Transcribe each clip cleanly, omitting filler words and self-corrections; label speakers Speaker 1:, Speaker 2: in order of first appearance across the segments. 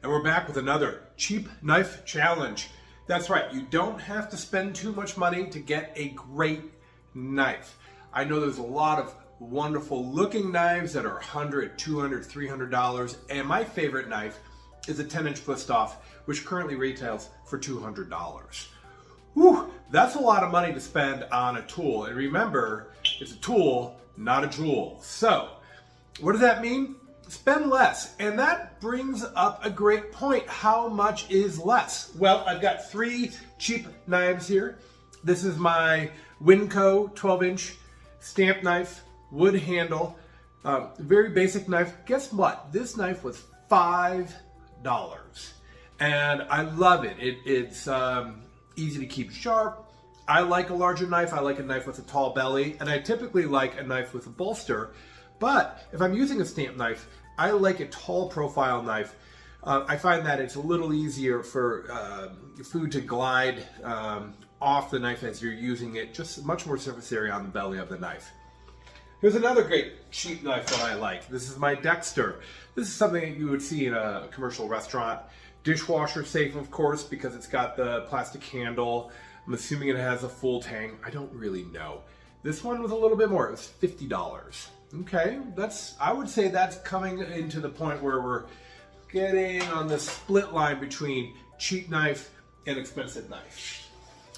Speaker 1: And we're back with another cheap knife challenge. That's right, you don't have to spend too much money to get a great knife. I know there's a lot of wonderful looking knives that are $100, $200, $300, and my favorite knife is a 10-inch Blistoff, which currently retails for $200. Whew, that's a lot of money to spend on a tool. And remember, it's a tool, not a jewel. So, what does that mean? Spend less. And that brings up a great point. How much is less? Well, I've got three cheap knives here. This is my Winco 12-inch stamp knife, wood handle, very basic knife. Guess what? This knife was $5. And I love it. It's easy to keep sharp. I like a larger knife. I like a knife with a tall belly. And I typically like a knife with a bolster. But if I'm using a stamp knife, I like a tall profile knife. I find that it's a little easier for food to glide off the knife as you're using it. Just much more surface area on the belly of the knife. Here's another great cheap knife that I like. This is my Dexter. This is something that you would see in a commercial restaurant. Dishwasher safe, of course, because it's got the plastic handle. I'm assuming it has a full tang. I don't really know. This one was a little bit more. It was $50. Okay, I would say that's coming into the point where we're getting on the split line between cheap knife and expensive knife.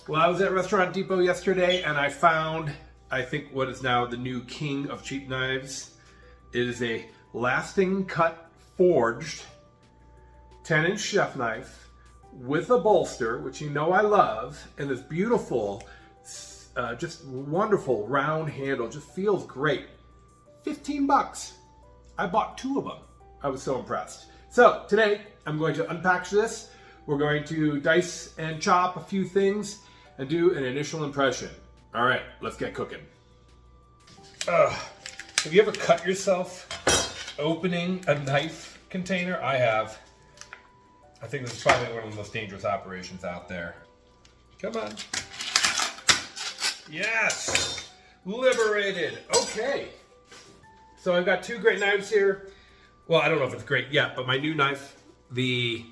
Speaker 1: Well, I was at Restaurant Depot yesterday and I found, I think, what is now the new king of cheap knives. It is a Lasting Cut forged 10-inch chef knife with a bolster, which you know I love, and this beautiful, just wonderful round handle. Just feels great. 15 bucks. I bought two of them. I was so impressed. So today I'm going to unpack this. We're going to dice and chop a few things and do an initial impression. All right, let's get cooking. Have you ever cut yourself opening a knife container? I have. I think this is probably one of the most dangerous operations out there. Come on. Yes! Liberated. Okay. So I've got two great knives here. Well, I don't know if it's great yet, but my new knife, the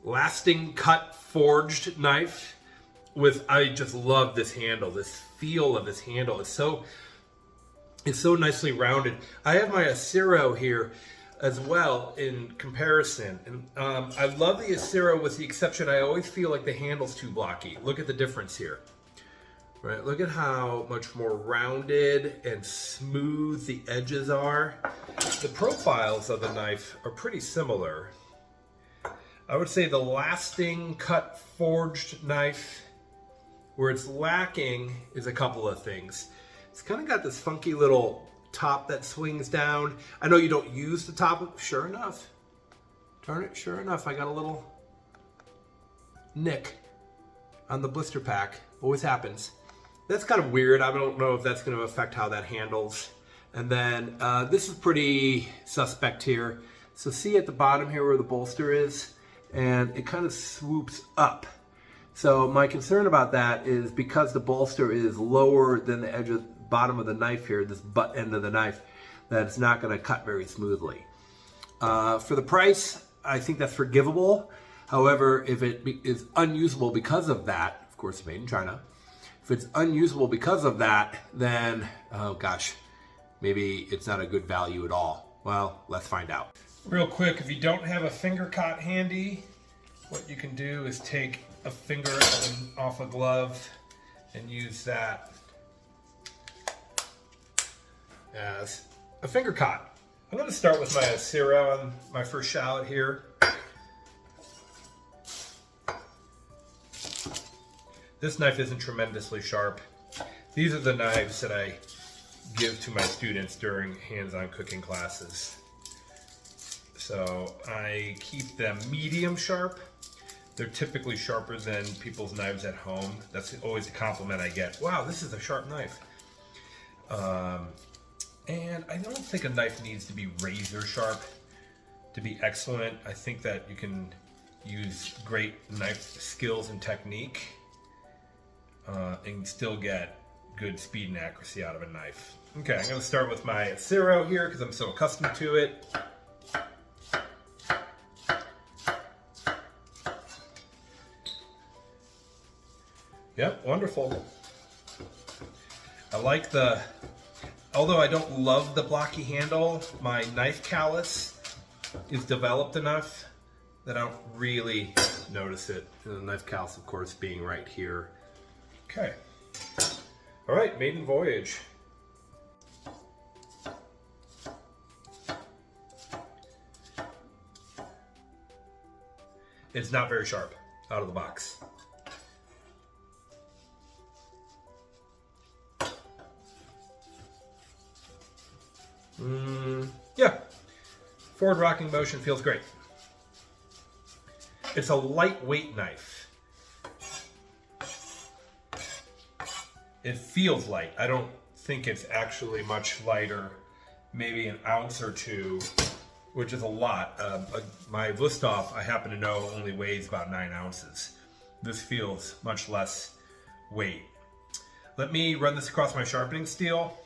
Speaker 1: Lasting Cut forged knife I just love this handle. This feel of this handle is so nicely rounded. I have my Acero here as well in comparison. And I love the Acero with the exception I always feel like the handle's too blocky. Look at the difference here. Right, look at how much more rounded and smooth the edges are. The profiles of the knife are pretty similar. I would say the Lasting Cut forged knife, where it's lacking is a couple of things. It's kind of got this funky little top that swings down. I know you don't use the top. Sure enough, darn it, sure enough, I got a little nick on the blister pack. Always happens. That's kind of weird. I don't know if that's going to affect how that handles. And then this is pretty suspect here. So see at the bottom here where the bolster is, and it kind of swoops up. So my concern about that is because the bolster is lower than the edge of the bottom of the knife here, this butt end of the knife, that it's not going to cut very smoothly. For the price, I think that's forgivable. However, if it is unusable because of that, of course, made in China. If it's unusable because of that, then, oh gosh, maybe it's not a good value at all. Well, let's find out. Real quick, if you don't have a finger cot handy, what you can do is take a finger off a glove and use that as a finger cot. I'm going to start with my Acero on my first shallot here. This knife isn't tremendously sharp. These are the knives that I give to my students during hands-on cooking classes. So I keep them medium sharp. They're typically sharper than people's knives at home. That's always the compliment I get. Wow, this is a sharp knife. And I don't think a knife needs to be razor sharp to be excellent. I think that you can use great knife skills and technique and still get good speed and accuracy out of a knife. Okay, I'm going to start with my Acero here because I'm so accustomed to it. Yep, wonderful. I like although I don't love the blocky handle, my knife callus is developed enough that I don't really notice it. And the knife callus, of course, being right here. Okay. All right, maiden voyage. It's not very sharp out of the box. Yeah, forward rocking motion feels great. It's a lightweight knife. It feels light. I don't think it's actually much lighter, maybe an ounce or two, which is a lot. My Wüsthof, I happen to know, only weighs about 9 ounces. This feels much less weight. Let me run this across my sharpening steel,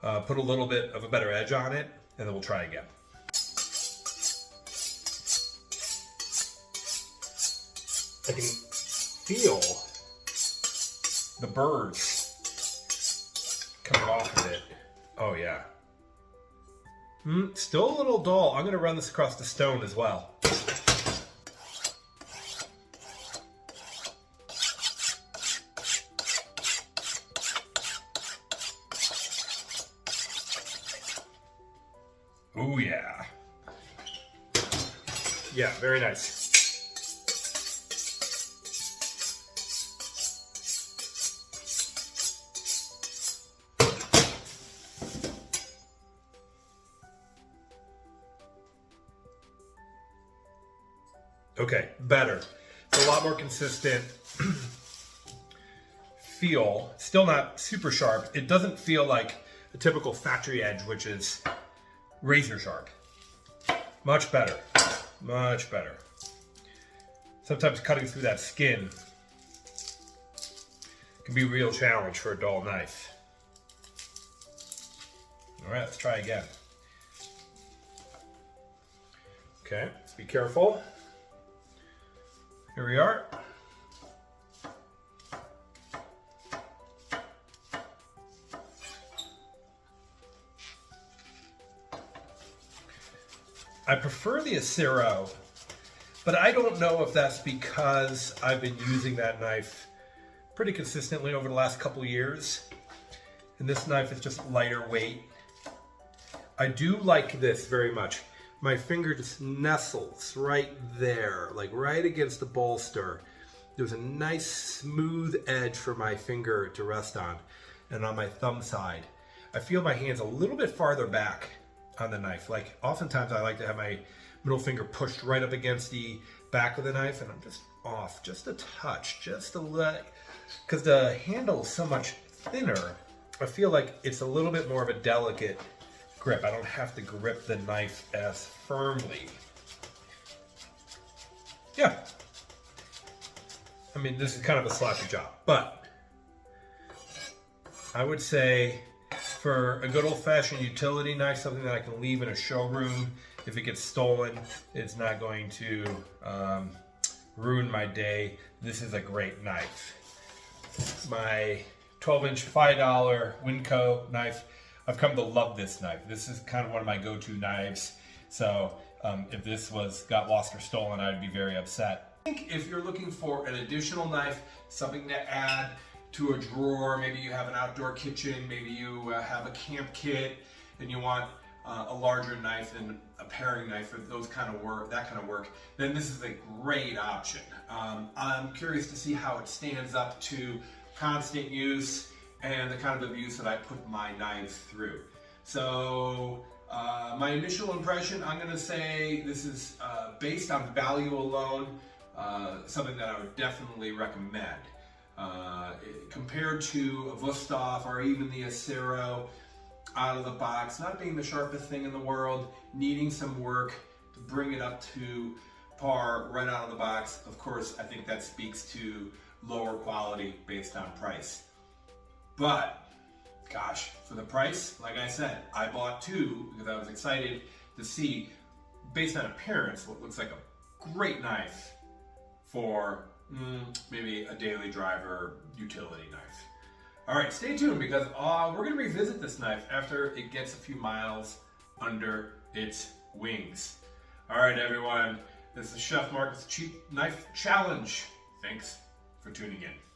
Speaker 1: put a little bit of a better edge on it, and then we'll try again. I can feel the burrs coming off of it. Oh yeah. Still a little dull. I'm going to run this across the stone as well. Oh yeah. Yeah, very nice. Okay, better. It's a lot more consistent feel. Still not super sharp. It doesn't feel like a typical factory edge, which is razor sharp. Much better. Much better. Sometimes cutting through that skin can be a real challenge for a dull knife. All right, let's try again. Okay, be careful. Here we are. I prefer the Acero, but I don't know if that's because I've been using that knife pretty consistently over the last couple of years. And this knife is just lighter weight. I do like this very much. My finger just nestles right there, like right against the bolster. There's a nice smooth edge for my finger to rest on. And on my thumb side, I feel my hands a little bit farther back on the knife. Like oftentimes I like to have my middle finger pushed right up against the back of the knife, and I'm just off just a touch, just a little, because the handle is so much thinner. I feel like it's a little bit more of a delicate grip. I don't have to grip the knife as firmly. Yeah. I mean, this is kind of a sloppy job, but I would say for a good old-fashioned utility knife, something that I can leave in a showroom, if it gets stolen, it's not going to ruin my day. This is a great knife. My 12-inch $5 Winco knife, I've come to love this knife. This is kind of one of my go-to knives. So if this got lost or stolen, I'd be very upset. I think if you're looking for an additional knife, something to add to a drawer, maybe you have an outdoor kitchen, maybe you have a camp kit and you want a larger knife and a paring knife for that kind of work, then this is a great option. I'm curious to see how it stands up to constant use and the kind of abuse that I put my knives through. So my initial impression, I'm going to say this is based on value alone, something that I would definitely recommend. Compared to a Wüsthof or even the Acero out of the box, not being the sharpest thing in the world, needing some work to bring it up to par right out of the box. Of course, I think that speaks to lower quality based on price. But gosh, for the price, like I said, I bought two because I was excited to see, based on appearance, what looks like a great knife for maybe a daily driver utility knife. All right, stay tuned because we're going to revisit this knife after it gets a few miles under its wings. All right, everyone, this is Chef Marcus Cheap Knife Challenge. Thanks for tuning in.